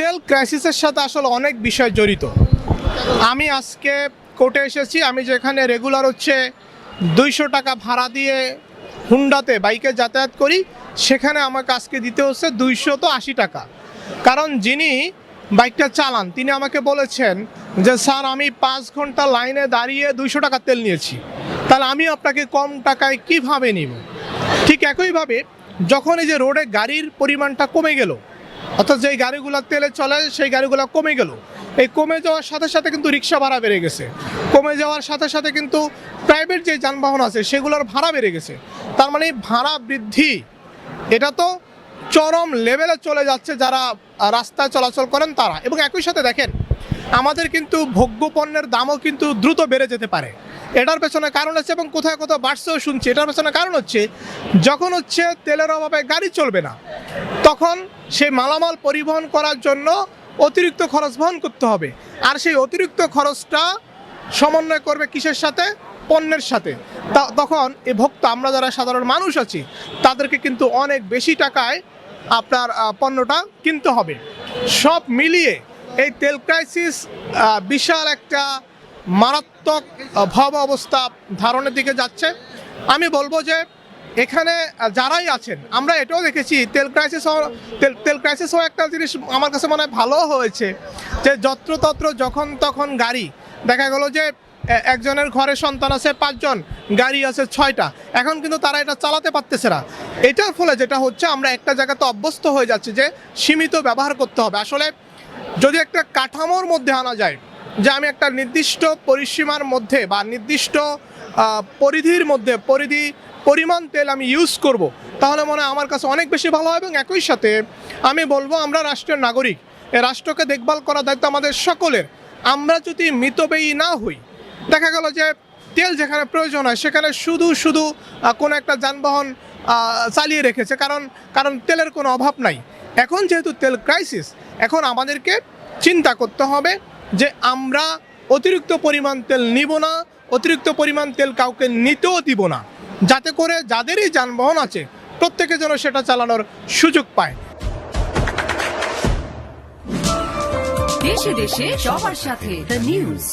তেল ক্রাইসিসের সাথে আসলে অনেক বিষয় জড়িত। আমি আজকে কোর্টে এসেছি, আমি যেখানে রেগুলার হচ্ছে 200 টাকা ভাড়া দিয়ে হুন্ডাতে বাইকে যাতায়াত করি, সেখানে আমাকে আজকে দিতে হচ্ছে 280 টাকা। কারণ যিনি বাইকটা চালান তিনি আমাকে বলেছেন যে স্যার আমি 5 ঘন্টা লাইনে দাঁড়িয়ে 200 টাকা তেল নিয়েছি, তাহলে আমি আপনাকে কম টাকায় কিভাবে নিব। ঠিক একইভাবে যখন এই যে রোডে গাড়ির পরিমাণটা কমে গেল, অর্থাৎ যেই গাড়িগুলো তেলে চলে সেই গাড়িগুলো কমে গেল, এই কমে যাওয়ার সাথে সাথে কিন্তু রিক্সা ভাড়া বেড়ে গেছে, কমে যাওয়ার সাথে সাথে কিন্তু প্রাইভেট যে যানবাহন আছে সেগুলোর ভাড়া বেড়ে গেছে। তার মানে ভাড়া বৃদ্ধি এটা তো চরম লেভেলে চলে যাচ্ছে যারা রাস্তায় চলাচল করেন তারা। এবং একই সাথে দেখেন আমাদের কিন্তু ভোগ্যপণ্যের দামও কিন্তু দ্রুত বেড়ে যেতে পারে। এটার পেছনে কারণ আছে এবং কোথায় কোথাও বাড়ছেও শুনছি। এটার পেছনে কারণ হচ্ছে যখন হচ্ছে তেলের অভাবে গাড়ি চলবে না, তখন সেই মালামাল পরিবহন করার জন্য অতিরিক্ত খরচ বহন করতে হবে। আর সেই অতিরিক্ত খরচটা সমন্বয় করবে কিসের সাথে? পণ্যের সাথে। তখন এই ভোক্তা, আমরা যারা সাধারণ মানুষ আছি, তাদেরকে কিন্তু অনেক বেশি টাকায় আপনার পণ্যটা কিনতে হবে। সব মিলিয়ে এই তেল ক্রাইসিস বিশাল একটা মারাত্মক ভয়াবহ অবস্থা ধারণের দিকে যাচ্ছে। আমি বলবো যে এখানে যারাই আছেন, আমরা এটাও দেখেছি তেল ক্রাইসিসও একটা জিনিস আমার কাছে মনে হয় ভালো হয়েছে যে যত্রতত্র যখন তখন গাড়ি, দেখা গেল যে একজনের ঘরে সন্তান আছে 5 জন, গাড়ি আছে 6টা, এখন কিন্তু তারা এটা চালাতে পারতেছে না। এটার ফলে যেটা হচ্ছে আমরা একটা জায়গাতে অভ্যস্ত হয়ে যাচ্ছি যে সীমিত ব্যবহার করতে হবে। আসলে যদি একটা কাঠামোর মধ্যে আনা যায় যে আমি একটা নির্দিষ্ট পরিসীমার মধ্যে বা নির্দিষ্ট পরিধির মধ্যে পরিমাণ তেল আমি ইউজ করব, তাহলে মনে হয় আমার কাছে অনেক বেশি ভালো হয়। এবং একই সাথে আমি বলবো আমরা রাষ্ট্রের নাগরিক, এই রাষ্ট্রকে দেখভাল করার দায়িত্ব আমাদের সকলের। আমরা যদি মিতব্যয়ী না হই, দেখা গেল যে তেল যেখানে প্রয়োজন হয় সেখানে শুধু কোনো একটা যানবাহন চালিয়ে রেখেছে, কারণ তেলের কোনো অভাব নাই। এখন যেহেতু তেল ক্রাইসিস, এখন আমাদেরকে চিন্তা করতে হবে যে আমরা অতিরিক্ত পরিমাণ তেল নিব না, অতিরিক্ত পরিমাণ তেল কাউকে নিতেও দিব না, যাতে করে যাদেরই যানবাহন আছে প্রত্যেকে যেন সেটা চালানোর সুযোগ পায়। দেশে দেশে সবার সাথে দ্য নিউজ।